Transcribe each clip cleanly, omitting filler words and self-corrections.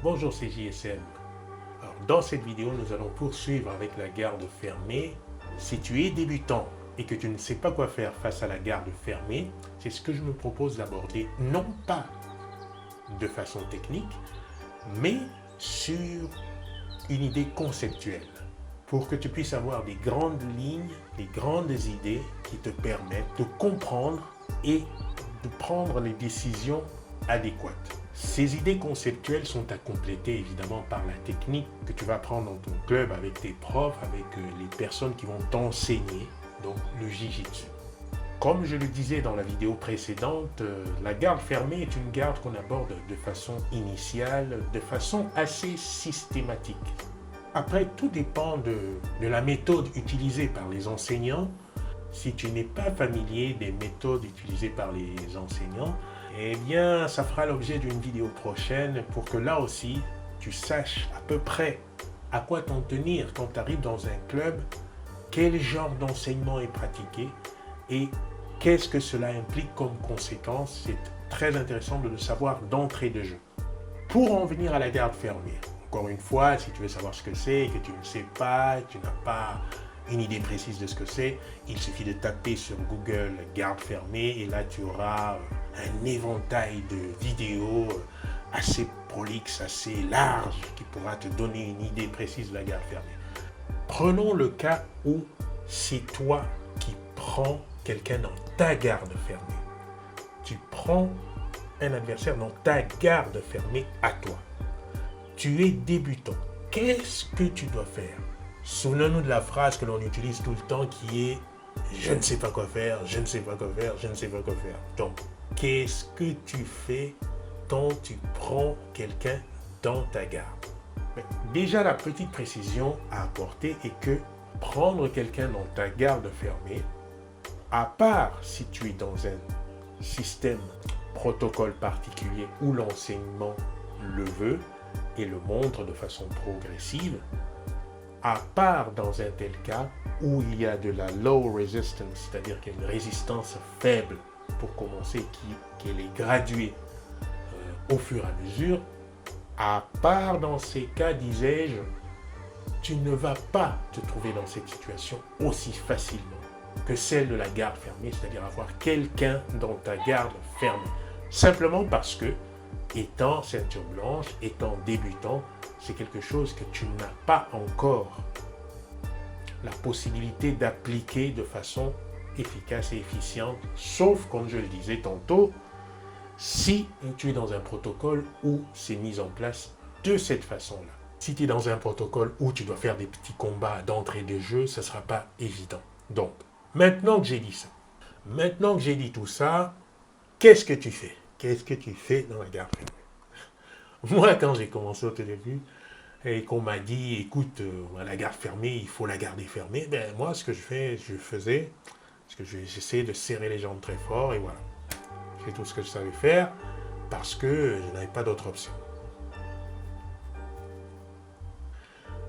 Bonjour, c'est JSM. Alors, dans cette vidéo, nous allons poursuivre avec la garde fermée. Si tu es débutant et que tu ne sais pas quoi faire face à la garde fermée, c'est ce que je me propose d'aborder, non pas de façon technique, mais sur une idée conceptuelle, pour que tu puisses avoir des grandes lignes, des grandes idées qui te permettent de comprendre et de prendre les décisions adéquates. Ces idées conceptuelles sont à compléter évidemment par la technique que tu vas prendre dans ton club avec tes profs, avec les personnes qui vont t'enseigner, donc le Jiu-Jitsu. Comme je le disais dans la vidéo précédente, la garde fermée est une garde qu'on aborde de façon initiale, de façon assez systématique. Après, tout dépend de la méthode utilisée par les enseignants. Si tu n'es pas familier des méthodes utilisées par les enseignants, eh bien, ça fera l'objet d'une vidéo prochaine pour que là aussi, tu saches à peu près à quoi t'en tenir quand tu arrives dans un club, quel genre d'enseignement est pratiqué et qu'est-ce que cela implique comme conséquence. C'est très intéressant de le savoir d'entrée de jeu. Pour en venir à la garde fermée, encore une fois, si tu veux savoir ce que c'est et que tu ne sais pas, tu n'as pas une idée précise de ce que c'est, il suffit de taper sur Google garde fermée et là tu auras un éventail de vidéos assez prolixe, assez large qui pourra te donner une idée précise de la garde fermée. Prenons le cas où c'est toi qui prends quelqu'un dans ta garde fermée. Tu prends un adversaire dans ta garde fermée à toi. Tu es débutant. Qu'est-ce que tu dois faire? Souvenons-nous de la phrase que l'on utilise tout le temps qui est « je ne sais pas quoi faire, je ne sais pas quoi faire, je ne sais pas quoi faire ». Donc, qu'est-ce que tu fais quand tu prends quelqu'un dans ta garde? Déjà, la petite précision à apporter est que prendre quelqu'un dans ta garde fermée, à part si tu es dans un système protocole particulier où l'enseignement le veut et le montre de façon progressive, à part dans un tel cas où il y a de la low resistance, c'est-à-dire qu'il y a une résistance faible pour commencer, qu'elle est graduée au fur et à mesure, à part dans ces cas, disais-je, tu ne vas pas te trouver dans cette situation aussi facilement que celle de la garde fermée, c'est-à-dire avoir quelqu'un dans ta garde fermée. Simplement parce que, étant ceinture blanche, étant débutant, c'est quelque chose que tu n'as pas encore la possibilité d'appliquer de façon efficace et efficiente, sauf, comme je le disais tantôt, si tu es dans un protocole où c'est mis en place de cette façon-là. Si tu es dans un protocole où tu dois faire des petits combats d'entrée de jeu, ce ne sera pas évident. Donc, maintenant que j'ai dit ça, maintenant que j'ai dit tout ça, qu'est-ce que tu fais? Qu'est-ce que tu fais dans la garde fermée? Moi, quand j'ai commencé au tout début et qu'on m'a dit, écoute, la garde fermée, il faut la garder fermée, ben moi, ce que j'essayais de serrer les jambes très fort et voilà. C'est tout ce que je savais faire parce que je n'avais pas d'autre option.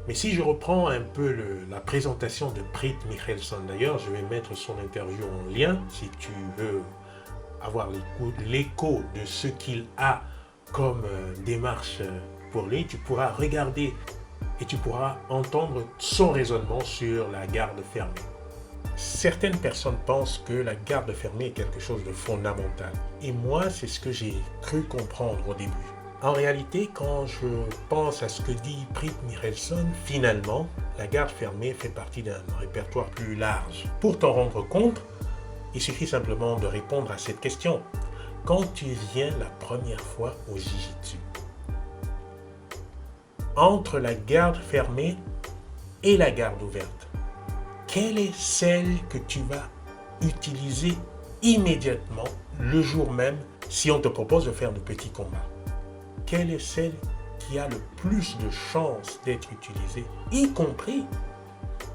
Mais si je reprends un peu la présentation de Preet Michelson, d'ailleurs, je vais mettre son interview en lien si tu veux avoir l'écho de ce qu'il a comme démarche pour lui, tu pourras regarder et tu pourras entendre son raisonnement sur la garde fermée. Certaines personnes pensent que la garde fermée est quelque chose de fondamental. Et moi, c'est ce que j'ai cru comprendre au début. En réalité, quand je pense à ce que dit Preet Michelson, finalement, la garde fermée fait partie d'un répertoire plus large. Pour t'en rendre compte, il suffit simplement de répondre à cette question. Quand tu viens la première fois au Jiu-Jitsu, entre la garde fermée et la garde ouverte, quelle est celle que tu vas utiliser immédiatement, le jour même, si on te propose de faire de petits combats? Quelle est celle qui a le plus de chances d'être utilisée, y compris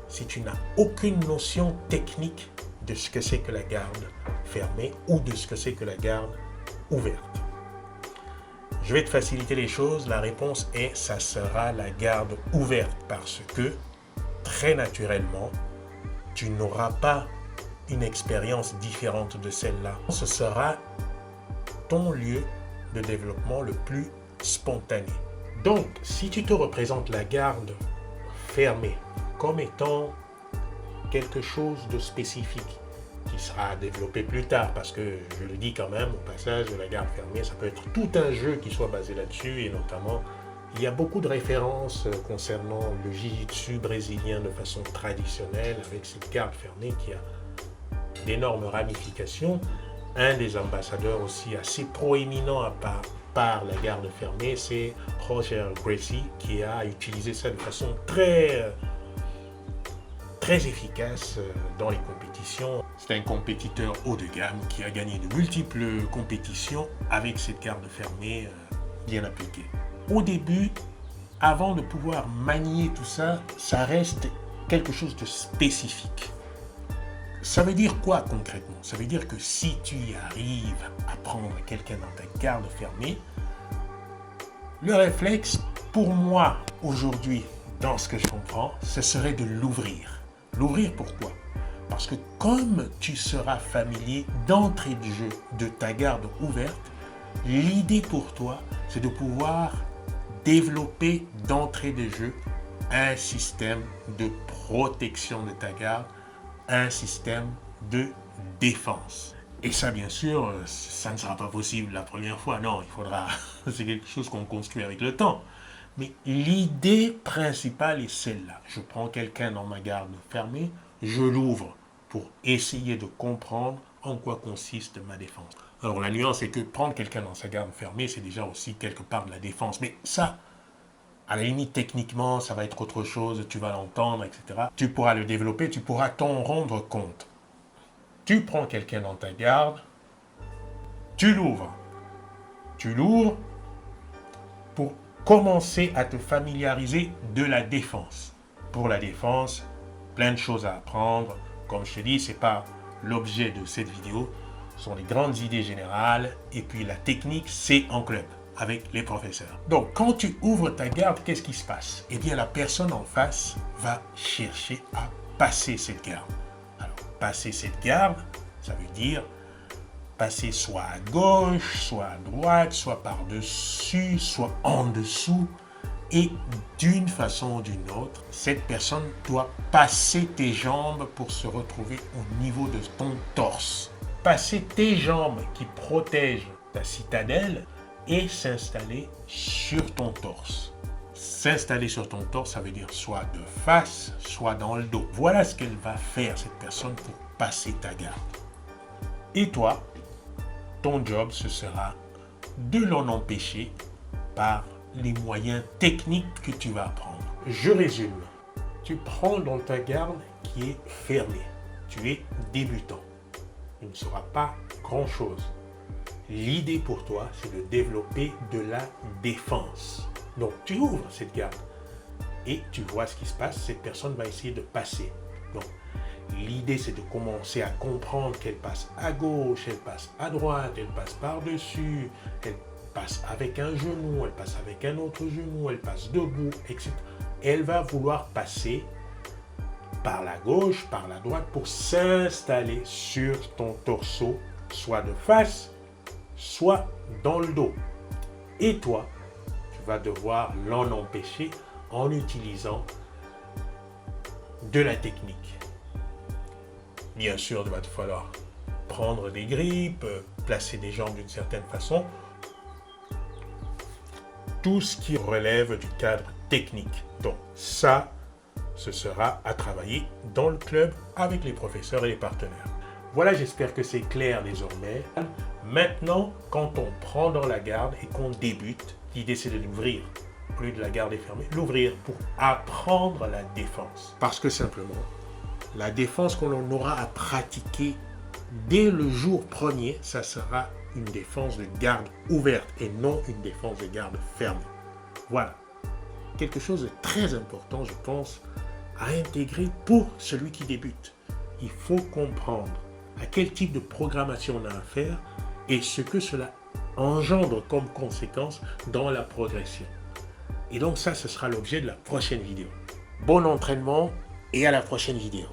si tu n'as aucune notion technique de ce que c'est que la garde fermée ou de ce que c'est que la garde ouverte? Je vais te faciliter les choses. La réponse est, ça sera la garde ouverte parce que, très naturellement, tu n'auras pas une expérience différente de celle-là. Ce sera ton lieu de développement le plus spontané. Donc, si tu te représentes la garde fermée comme étant quelque chose de spécifique qui sera développé plus tard, parce que je le dis quand même au passage, la garde fermée, ça peut être tout un jeu qui soit basé là-dessus, et notamment, il y a beaucoup de références concernant le jiu-jitsu brésilien de façon traditionnelle, avec cette garde fermée qui a d'énormes ramifications. Un des ambassadeurs aussi assez proéminents par la garde fermée, c'est Roger Gracie, qui a utilisé ça de façon très efficace dans les compétitions. C'est un compétiteur haut de gamme qui a gagné de multiples compétitions avec cette garde fermée bien appliquée. Au début, avant de pouvoir manier tout ça, ça reste quelque chose de spécifique. Ça veut dire quoi concrètement? Ça veut dire que si tu y arrives à prendre quelqu'un dans ta garde fermée, le réflexe pour moi aujourd'hui, dans ce que je comprends, ce serait de l'ouvrir. L'ouvrir pourquoi? Parce que comme tu seras familier d'entrée de jeu de ta garde ouverte, l'idée pour toi, c'est de pouvoir développer d'entrée de jeu un système de protection de ta garde, un système de défense. Et ça, bien sûr, ça ne sera pas possible la première fois. Non, il faudra... c'est quelque chose qu'on construit avec le temps. Mais l'idée principale est celle-là. Je prends quelqu'un dans ma garde fermée, je l'ouvre pour essayer de comprendre en quoi consiste ma défense. Alors la nuance est que prendre quelqu'un dans sa garde fermée, c'est déjà aussi quelque part de la défense. Mais ça, à la limite, techniquement, ça va être autre chose, tu vas l'entendre, etc. Tu pourras le développer, tu pourras t'en rendre compte. Tu prends quelqu'un dans ta garde, tu l'ouvres. Tu l'ouvres pour commencer à te familiariser de la défense. Pour la défense, plein de choses à apprendre. Comme je te dis, ce n'est pas l'objet de cette vidéo. Ce sont les grandes idées générales. Et puis la technique, c'est en club, avec les professeurs. Donc, quand tu ouvres ta garde, qu'est-ce qui se passe? Eh bien, la personne en face va chercher à passer cette garde. Alors, passer cette garde, ça veut dire passer soit à gauche, soit à droite, soit par-dessus, soit en dessous. Et d'une façon ou d'une autre, cette personne doit passer tes jambes pour se retrouver au niveau de ton torse. Passer tes jambes qui protègent ta citadelle et s'installer sur ton torse. S'installer sur ton torse, ça veut dire soit de face, soit dans le dos. Voilà ce qu'elle va faire, cette personne, pour passer ta garde. Et toi, ton job, ce sera de l'en empêcher par les moyens techniques que tu vas apprendre. Je résume. Tu prends dans ta garde qui est fermée. Tu es débutant. Il ne sera pas grand-chose. L'idée pour toi, c'est de développer de la défense. Donc, tu ouvres cette garde et tu vois ce qui se passe. Cette personne va essayer de passer. Donc, l'idée, c'est de commencer à comprendre qu'elle passe à gauche, elle passe à droite, elle passe par-dessus, elle passe avec un genou, elle passe avec un autre genou, elle passe debout, etc. Elle va vouloir passer par la gauche, par la droite pour s'installer sur ton torseau, soit de face, soit dans le dos. Et toi, tu vas devoir l'en empêcher en utilisant de la technique. Bien sûr, il va te falloir prendre des grippes, placer des jambes d'une certaine façon. Tout ce qui relève du cadre technique. Donc ça, ce sera à travailler dans le club avec les professeurs et les partenaires. Voilà, j'espère que c'est clair désormais. Maintenant, quand on prend dans la garde et qu'on débute, l'idée c'est de l'ouvrir. Au lieu de la garder fermée, l'ouvrir pour apprendre la défense. Parce que simplement, la défense qu'on aura à pratiquer dès le jour premier, ça sera une défense de garde ouverte et non une défense de garde fermée. Voilà. Quelque chose de très important, je pense, à intégrer pour celui qui débute. Il faut comprendre à quel type de programmation on a à faire et ce que cela engendre comme conséquence dans la progression. Et donc ça, ce sera l'objet de la prochaine vidéo. Bon entraînement et à la prochaine vidéo.